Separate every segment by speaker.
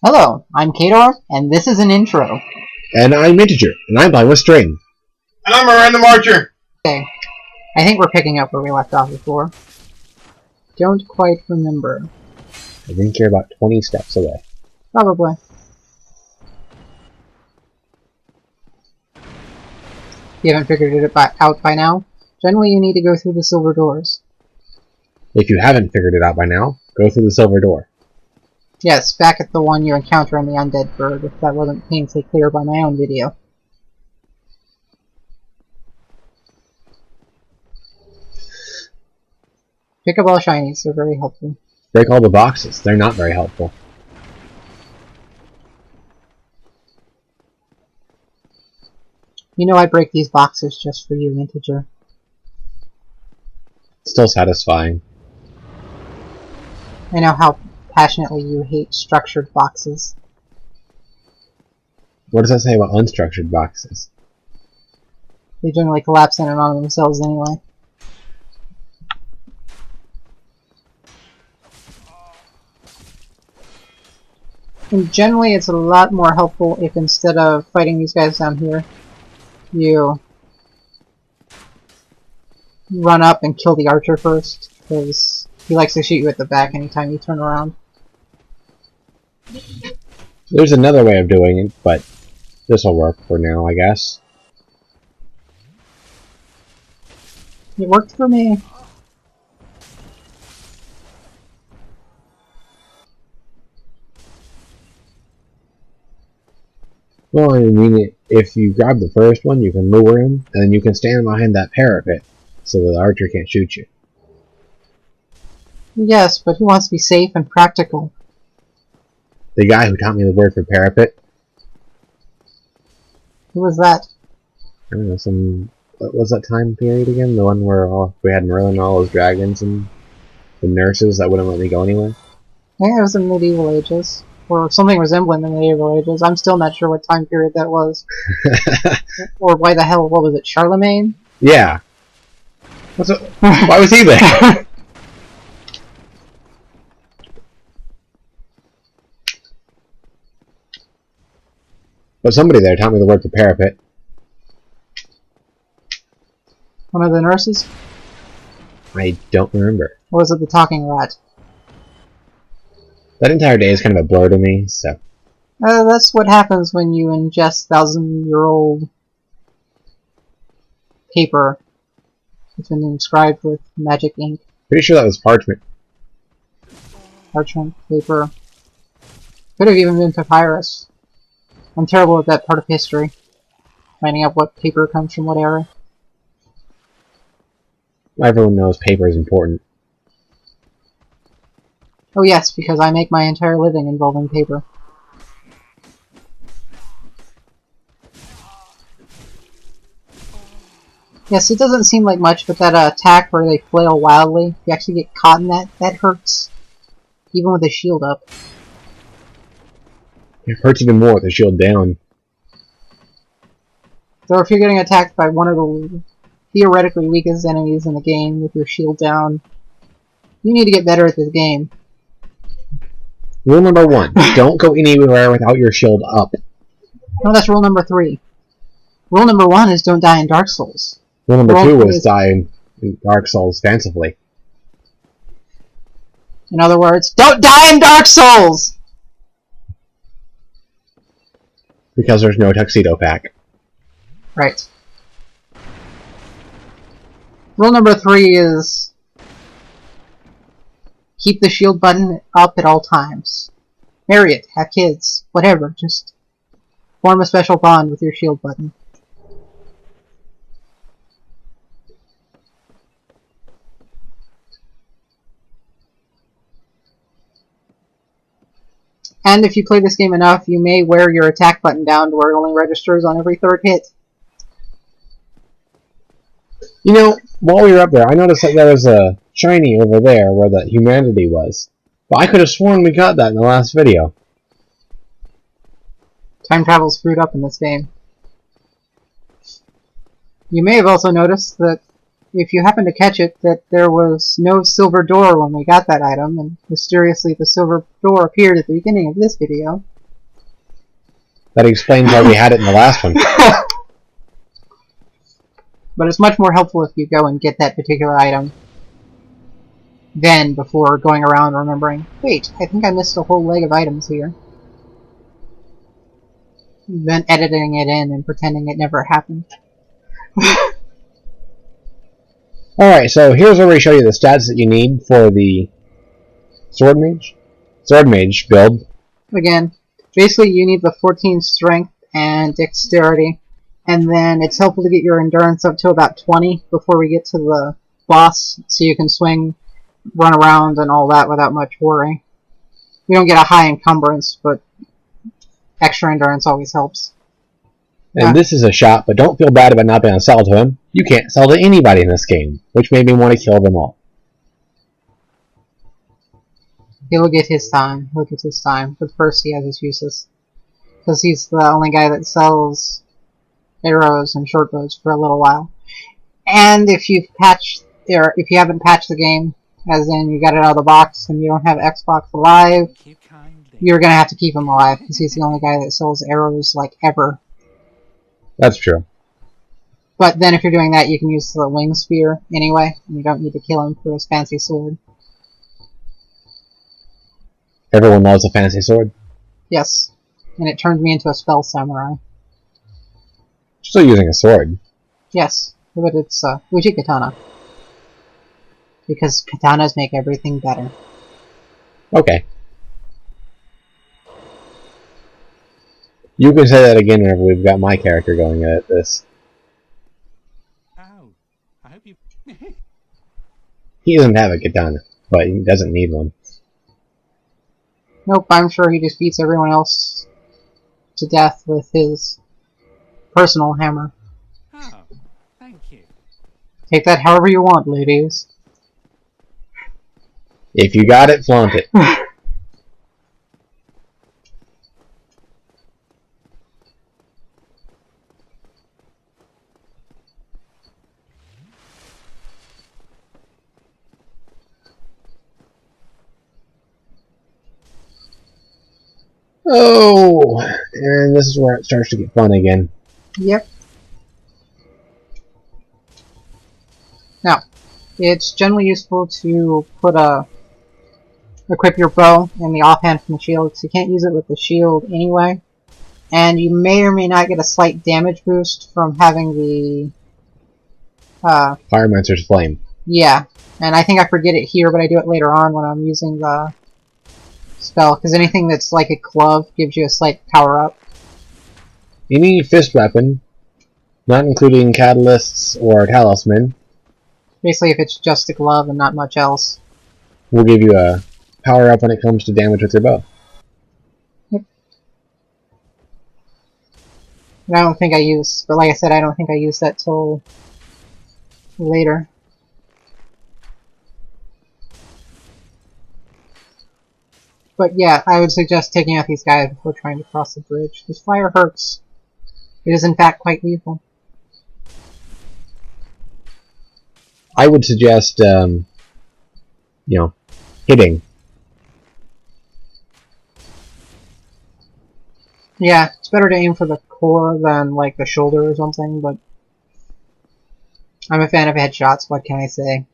Speaker 1: Hello, I'm Caydor, and this is an intro.
Speaker 2: And I'm Integer, and I'm playing with String.
Speaker 3: And I'm a random archer.
Speaker 1: Okay, I think we're picking up where we left off before. Don't quite remember.
Speaker 2: I think you're about 20 steps away.
Speaker 1: Probably. You haven't figured it out by now? Generally you need to go through the silver doors.
Speaker 2: If you haven't figured it out by now, go through the silver door.
Speaker 1: Yes, back at the one you encounter in the undead bird, if that wasn't painfully clear by my own video. Pick up all shinies, they're very helpful.
Speaker 2: Break all the boxes, they're not very helpful.
Speaker 1: You know I break these boxes just for you, Integer.
Speaker 2: Still satisfying.
Speaker 1: I know how passionately you hate structured boxes.
Speaker 2: What does that say about unstructured boxes?
Speaker 1: They generally collapse in and on themselves anyway. And generally it's a lot more helpful if instead of fighting these guys down here, you run up and kill the archer first, because he likes to shoot you at the back anytime you turn around.
Speaker 2: There's another way of doing it, but this will work for now, I guess.
Speaker 1: It worked for me.
Speaker 2: Well, I mean, if you grab the first one, you can lure him, and then you can stand behind that parapet, so the archer can't shoot you.
Speaker 1: Yes, but he wants to be safe and practical.
Speaker 2: The guy who taught me the word for parapet,
Speaker 1: Who was that?
Speaker 2: I don't know, what was that time period again? The one where we had Merlin and all those dragons and the nurses that wouldn't let me go anywhere?
Speaker 1: I think it was the medieval ages. Or something resembling the medieval ages. I'm still not sure what time period that was. Or why the hell, what was it, Charlemagne?
Speaker 2: Yeah. Why was he there? But somebody there taught me the word for parapet.
Speaker 1: One of the nurses?
Speaker 2: I don't remember.
Speaker 1: Or was it the talking rat?
Speaker 2: That entire day is kind of a blur to me, so...
Speaker 1: That's what happens when you ingest 1,000-year-old paper. It's been inscribed with magic ink.
Speaker 2: Pretty sure that was parchment.
Speaker 1: Parchment, paper. Could have even been papyrus. I'm terrible at that part of history. Finding out what paper comes from what era.
Speaker 2: Everyone knows paper is important.
Speaker 1: Oh yes, because I make my entire living involving paper. Yes, it doesn't seem like much, but that attack where they flail wildly, if you actually get caught in that, that hurts. Even with the shield up.
Speaker 2: It hurts even more with the shield down.
Speaker 1: So if you're getting attacked by one of the theoretically weakest enemies in the game with your shield down, you need to get better at this game.
Speaker 2: Rule number 1. Don't go anywhere without your shield up.
Speaker 1: No, that's rule number 3. Rule number 1 is don't die in Dark Souls.
Speaker 2: Rule number 2 is die in Dark Souls fancifully.
Speaker 1: In other words, don't die in Dark Souls!
Speaker 2: Because there's no tuxedo pack.
Speaker 1: Right. Rule number 3 is keep the shield button up at all times. Marry it, have kids, whatever, just form a special bond with your shield button. And if you play this game enough, you may wear your attack button down to where it only registers on every third hit.
Speaker 2: You know, while we were up there, I noticed that there was a shiny over there where the humanity was. But I could have sworn we got that in the last video.
Speaker 1: Time travel's screwed up in this game. You may have also noticed that if you happen to catch it, that there was no silver door when we got that item, and mysteriously the silver door appeared at the beginning of this video.
Speaker 2: That explains why we had it in the last one.
Speaker 1: But it's much more helpful if you go and get that particular item then before going around remembering, wait, I think I missed a whole leg of items here. Then editing it in and pretending it never happened.
Speaker 2: Alright, so here's where we show you the stats that you need for the Sword Mage build.
Speaker 1: Again, basically you need the 14 strength and dexterity, and then it's helpful to get your endurance up to about 20 before we get to the boss, so you can swing, run around, and all that without much worry. You don't get a high encumbrance, but extra endurance always helps.
Speaker 2: And this is a shot, but don't feel bad about not being able to sell to him. You can't sell to anybody in this game, which made me want to kill them all.
Speaker 1: He'll get his time. He'll get his time. But first he has his uses. Because he's the only guy that sells arrows and short bows for a little while. And if you've patched, or if you haven't patched the game, as in you got it out of the box and you don't have Xbox Live, you're gonna have to keep him alive, because he's the only guy that sells arrows, like, ever.
Speaker 2: That's true.
Speaker 1: But then if you're doing that, you can use the wing spear anyway, and you don't need to kill him for his fancy sword.
Speaker 2: Everyone loves a fancy sword.
Speaker 1: Yes. And it turned me into a spell samurai.
Speaker 2: Still using a sword.
Speaker 1: Yes, but it's Uji Katana. Because katanas make everything better.
Speaker 2: Okay. You can say that again whenever we've got my character going at this.
Speaker 4: Ow. I hope you...
Speaker 2: He doesn't have a katana, but he doesn't need one.
Speaker 1: Nope, I'm sure he just beats everyone else to death with his personal hammer.
Speaker 4: Oh, thank you.
Speaker 1: Take that however you want, ladies.
Speaker 2: If you got it, flaunt it. Oh, and this is where it starts to get fun again.
Speaker 1: Yep. Now, it's generally useful to equip your bow in the offhand from the shield, because you can't use it with the shield anyway. And you may or may not get a slight damage boost from having the
Speaker 2: Pyromancer's Flame.
Speaker 1: yeah, and I think I forget it here, but I do it later on when I'm using the spell, because anything that's like a glove gives you a slight power up.
Speaker 2: Any fist weapon, not including catalysts or talisman,
Speaker 1: Basically, if it's just a glove and not much else.
Speaker 2: will give you a power up when it comes to damage with your bow.
Speaker 1: Yep. And I don't think I use, but like I said, I don't think I use that till later. But yeah, I would suggest taking out these guys before trying to cross the bridge, because fire hurts. It is in fact quite lethal.
Speaker 2: I would suggest, you know, hitting.
Speaker 1: Yeah, it's better to aim for the core than like the shoulder or something, but I'm a fan of headshots, what can I say?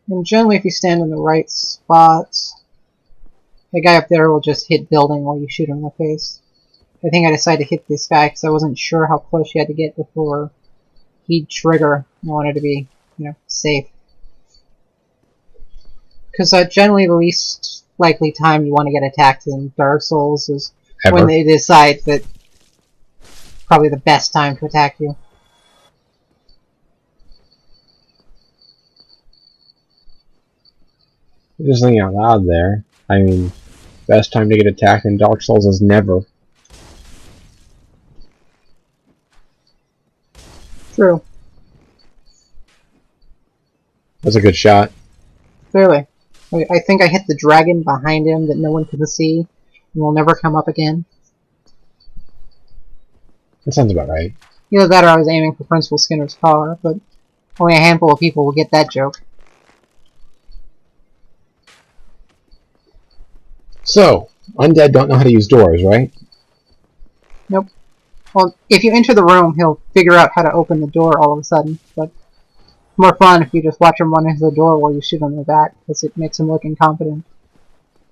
Speaker 1: And generally if you stand in the right spot, the guy up there will just hit building while you shoot him in the face. I think I decided to hit this guy because I wasn't sure how close you had to get before he'd trigger. I wanted to be, you know, safe. Because generally the least likely time you want to get attacked in Dark Souls is
Speaker 2: Ever.
Speaker 1: when they decide that probably the best time to attack you.
Speaker 2: Just thinking out loud there. I mean, best time to get attacked in Dark Souls is never.
Speaker 1: True.
Speaker 2: That's a good shot.
Speaker 1: Clearly. I think I hit the dragon behind him that no one can see and will never come up again.
Speaker 2: That sounds about right.
Speaker 1: Either that or I was aiming for Principal Skinner's car, but only a handful of people will get that joke.
Speaker 2: So, undead don't know how to use doors, right?
Speaker 1: Nope. Well, if you enter the room, he'll figure out how to open the door all of a sudden, but it's more fun if you just watch him run into the door while you shoot him in the back, because it makes him look incompetent.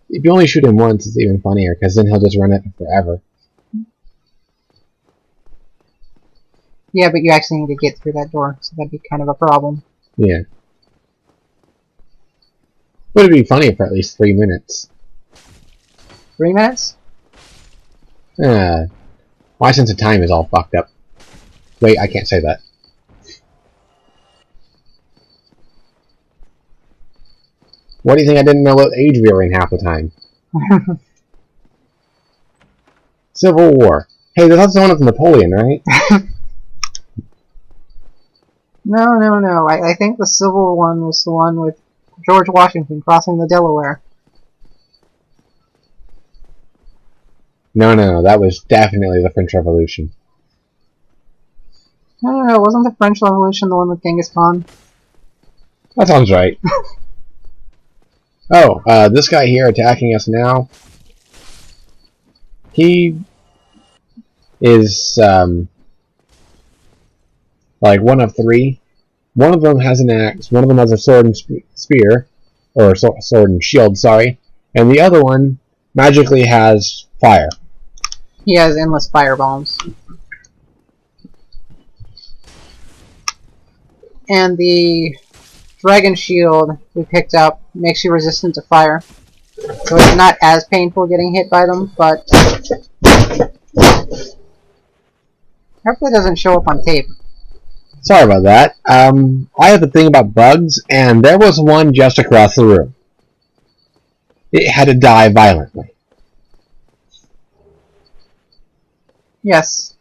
Speaker 2: If you only shoot him once, it's even funnier, because then he'll just run it forever.
Speaker 1: Yeah, but you actually need to get through that door, so that'd be kind of a problem.
Speaker 2: Yeah. But it'd be funny for at least 3 minutes.
Speaker 1: 3 minutes?
Speaker 2: My sense of time is all fucked up. Wait, I can't say that. What do you think I didn't know about age veering half the time? Civil War. Hey, that's the one with Napoleon, right?
Speaker 1: No. I think the Civil one was the one with George Washington crossing the Delaware.
Speaker 2: No, that was definitely the French Revolution.
Speaker 1: No, wasn't the French Revolution the one with Genghis Khan?
Speaker 2: That sounds right. Oh, this guy here attacking us now. He is, like one of 3. One of them has an axe, one of them has a sword and spear, or sword and shield, sorry, and the other one magically has fire.
Speaker 1: He has endless fire bombs. And the dragon shield we picked up makes you resistant to fire. So it's not as painful getting hit by them, but hopefully it doesn't show up on tape.
Speaker 2: Sorry about that. I have the thing about bugs, and there was one just across the room. It had to die violently.
Speaker 1: Yes.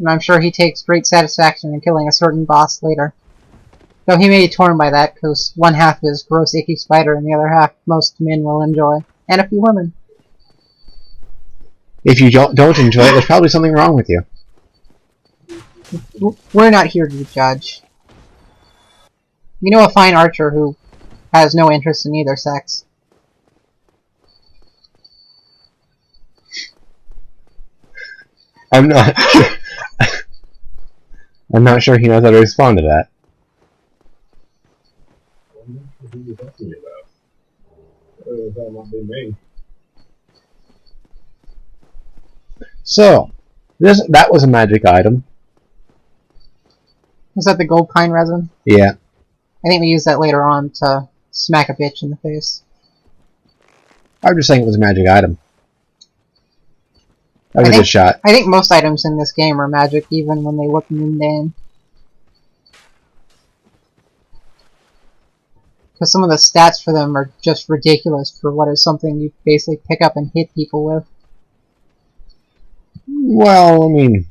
Speaker 1: And I'm sure he takes great satisfaction in killing a certain boss later. Though he may be torn by that, because one half is gross icky spider and the other half most men will enjoy. And a few women.
Speaker 2: If you don't enjoy it, there's probably something wrong with you.
Speaker 1: We're not here to judge. You know a fine archer who has no interest in either sex.
Speaker 2: I'm not sure. I'm not sure he knows how to respond to that. So, that was a magic item.
Speaker 1: Is that the gold pine resin?
Speaker 2: Yeah.
Speaker 1: I think we use that later on to smack a bitch in the face.
Speaker 2: I'm just saying it was a magic item. That was a good shot.
Speaker 1: I think most items in this game are magic, even when they look mundane. Because some of the stats for them are just ridiculous for what is something you basically pick up and hit people with.
Speaker 2: Well, I mean,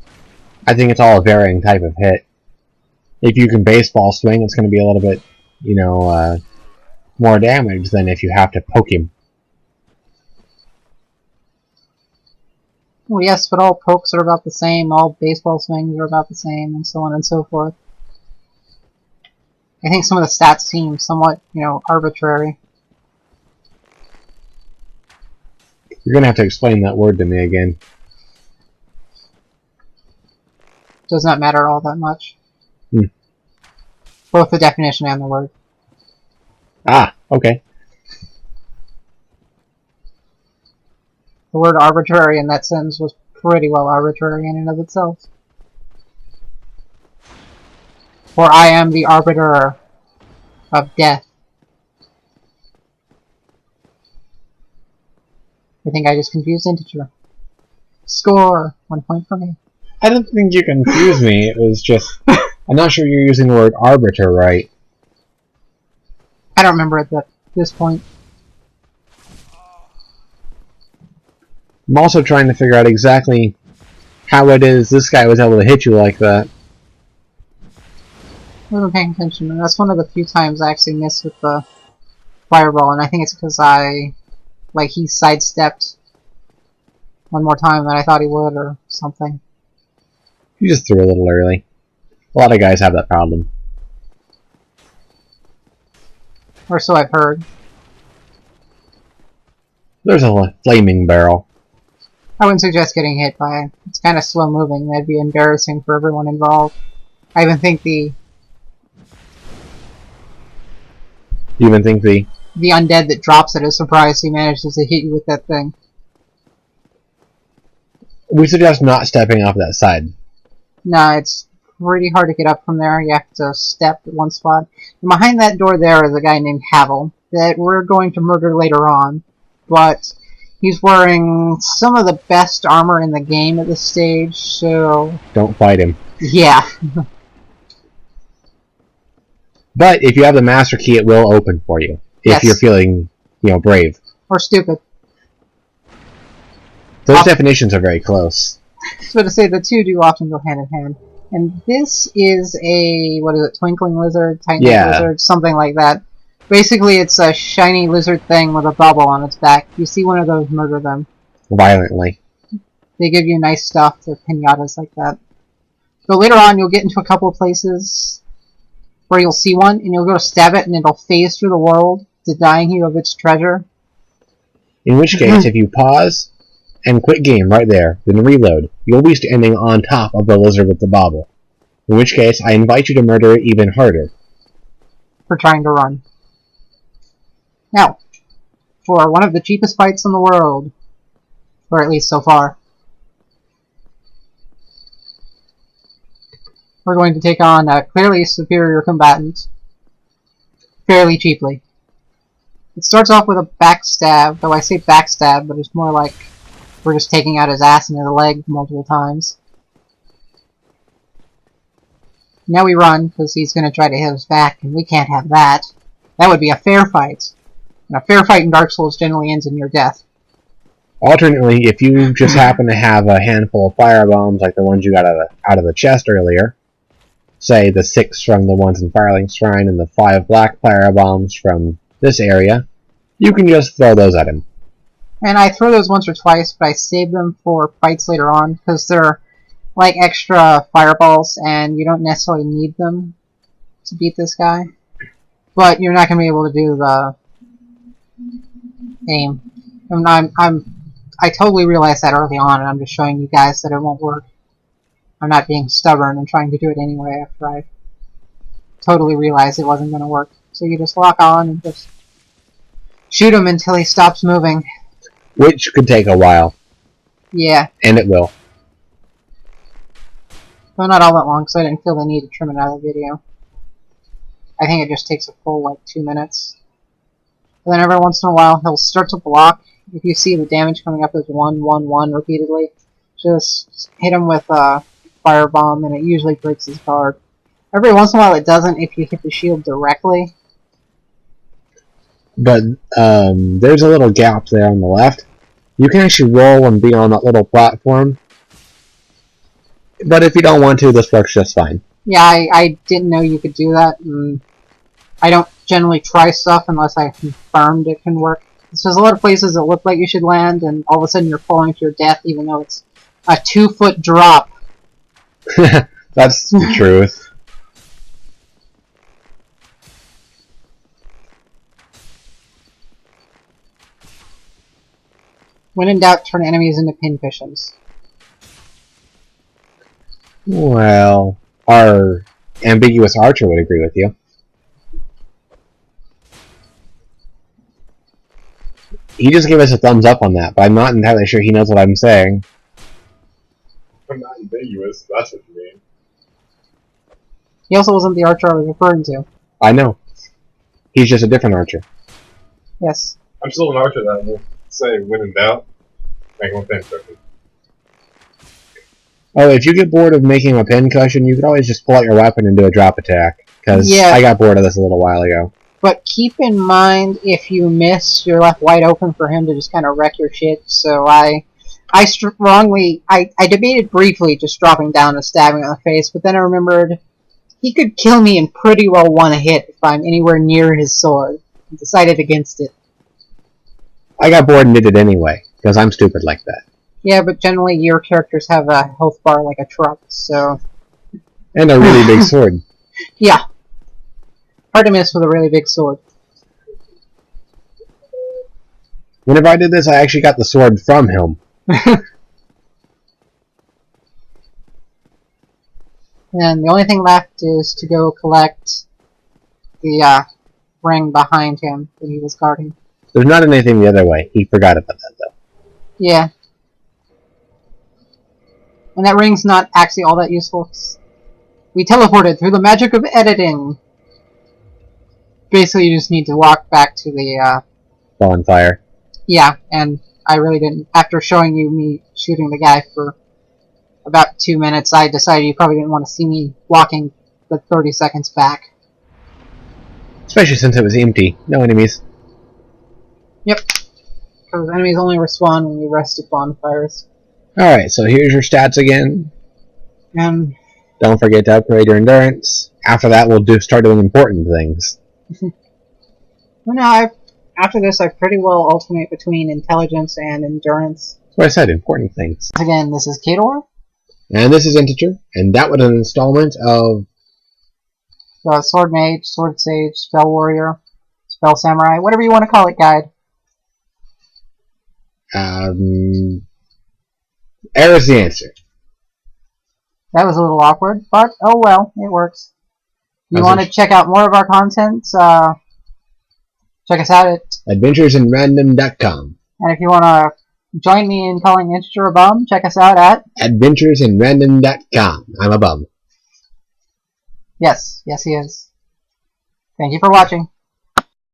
Speaker 2: I think it's all a varying type of hit. If you can baseball swing, it's going to be a little bit, you know, more damage than if you have to poke him.
Speaker 1: Well, yes, but all pokes are about the same, all baseball swings are about the same, and so on and so forth. I think some of the stats seem somewhat, you know, arbitrary.
Speaker 2: You're going to have to explain that word to me again.
Speaker 1: Does not matter all that much.
Speaker 2: Hmm.
Speaker 1: Both the definition and the word.
Speaker 2: Ah, okay.
Speaker 1: The word arbitrary in that sentence was pretty well arbitrary in and of itself. For I am the arbiter of death. I think I just confused integer. Score! 1 point for me.
Speaker 2: I don't think you confused me. It was just... I'm not sure you're using the word arbiter right.
Speaker 1: I don't remember at this point.
Speaker 2: I'm also trying to figure out exactly how it is this guy was able to hit you like that.
Speaker 1: I wasn't paying attention, and that's one of the few times I actually missed with the fireball, and I think it's because he sidestepped one more time than I thought he would, or something.
Speaker 2: You just threw a little early. A lot of guys have that problem.
Speaker 1: Or so I've heard.
Speaker 2: There's a flaming barrel.
Speaker 1: I wouldn't suggest getting hit by it. It's kind of slow moving. That'd be embarrassing for everyone involved. I even think the undead that drops it is surprised he manages to hit you with that thing.
Speaker 2: We suggest not stepping off that side.
Speaker 1: Nah, it's pretty hard to get up from there. You have to step at one spot. And behind that door there is a guy named Havel that we're going to murder later on. But he's wearing some of the best armor in the game at this stage, so...
Speaker 2: Don't fight him.
Speaker 1: Yeah.
Speaker 2: But if you have the master key, it will open for you. If you're feeling, brave.
Speaker 1: Or stupid.
Speaker 2: Those definitions are very close.
Speaker 1: So to say, the two do often go hand in hand. And this is a, what is it, twinkling lizard, tiny lizard, something like that. Basically, it's a shiny lizard thing with a bubble on its back. If you see one of those, murder them.
Speaker 2: Violently.
Speaker 1: They give you nice stuff. They're pinatas like that. So later on, you'll get into a couple of places where you'll see one, and you'll go to stab it, and it'll phase through the world, denying you of its treasure.
Speaker 2: In which case, if you pause and quit game right there, then reload, you'll be standing on top of the lizard with the bobble. In which case, I invite you to murder it even harder.
Speaker 1: For trying to run. Now, for one of the cheapest fights in the world, or at least so far, we're going to take on a clearly superior combatant fairly cheaply. It starts off with a backstab, though I say backstab, but it's more like we're just taking out his ass and his leg multiple times. Now we run, because he's going to try to hit us back, and we can't have that. That would be a fair fight. And a fair fight in Dark Souls generally ends in your death.
Speaker 2: Alternately, if you just happen to have a handful of fire bombs like the ones you got out of the chest earlier, say the 6 from the ones in Firelink Shrine and the 5 black fire bombs from this area, you can just throw those at him.
Speaker 1: And I throw those once or twice, but I save them for fights later on, because they're like extra fireballs, and you don't necessarily need them to beat this guy. But you're not going to be able to do the aim. I totally realized that early on, and I'm just showing you guys that it won't work. I'm not being stubborn and trying to do it anyway after I totally realized it wasn't going to work. So you just lock on and just shoot him until he stops moving.
Speaker 2: Which could take a while.
Speaker 1: Yeah.
Speaker 2: And it will.
Speaker 1: Well, not all that long, so I didn't feel the need to trim it out of the video. I think it just takes a full, like, 2 minutes. And then every once in a while, he'll start to block. If you see the damage coming up as 1, 1, 1 repeatedly, just hit him with a firebomb, and it usually breaks his guard. Every once in a while it doesn't if you hit the shield directly.
Speaker 2: But there's a little gap there on the left. You can actually roll and be on that little platform. But if you don't want to, this works just fine.
Speaker 1: Yeah, I didn't know you could do that. And I don't generally try stuff unless I confirmed it can work. There's a lot of places that look like you should land, and all of a sudden you're falling to your death, even though it's a 2-foot drop.
Speaker 2: That's the truth.
Speaker 1: When in doubt, turn enemies into pincushions.
Speaker 2: Well, our ambiguous archer would agree with you. He just gave us a thumbs up on that, but I'm not entirely sure he knows what I'm saying.
Speaker 3: I'm not ambiguous, that's what you mean.
Speaker 1: He also wasn't the archer I was referring to.
Speaker 2: I know. He's just a different archer.
Speaker 1: Yes.
Speaker 3: I'm still an archer that will say, when in doubt, make one pin cushion.
Speaker 2: Oh, if you get bored of making a pin cushion, you could always just pull out your weapon and do a drop attack. Because I got bored of this a little while ago.
Speaker 1: But keep in mind, if you miss, you're left wide open for him to just kind of wreck your shit. So I debated briefly just dropping down and stabbing in the face, but then I remembered he could kill me in pretty well one hit if I'm anywhere near his sword. I decided against it.
Speaker 2: I got bored and did it anyway, because I'm stupid like that.
Speaker 1: Yeah, but generally your characters have a health bar like a truck, so...
Speaker 2: And a really big sword.
Speaker 1: Yeah. Hard to miss with a really big sword.
Speaker 2: Whenever I did this, I actually got the sword from him.
Speaker 1: And the only thing left is to go collect the ring behind him that he was guarding.
Speaker 2: There's not anything the other way. He forgot about that, though.
Speaker 1: Yeah. And that ring's not actually all that useful. We teleported through the magic of editing. Basically, you just need to walk back to the,
Speaker 2: Bonfire.
Speaker 1: Yeah, and I really didn't... After showing you me shooting the guy for about 2 minutes, I decided you probably didn't want to see me walking the 30 seconds back.
Speaker 2: Especially since it was empty. No enemies.
Speaker 1: Yep. Because enemies only respawn when you rest at bonfires.
Speaker 2: Alright, so here's your stats again.
Speaker 1: And...
Speaker 2: Don't forget to upgrade your endurance. After that, we'll start doing important things.
Speaker 1: Well, no, after this, I pretty well alternate between intelligence and endurance.
Speaker 2: That's what I said, important things.
Speaker 1: Again, this is Caydor.
Speaker 2: And this is Integer, and that was an installment of...
Speaker 1: Sword Mage, Sword Sage, Spell Warrior, Spell Samurai, whatever you want to call it, guide.
Speaker 2: Error's the answer.
Speaker 1: That was a little awkward, but oh well, it works. You want to check out more of our content, check us out at...
Speaker 2: adventuresinrandom.com.
Speaker 1: And if you want to join me in calling Integer a bum, check us out at...
Speaker 2: adventuresinrandom.com. I'm a bum.
Speaker 1: Yes, he is. Thank you for watching.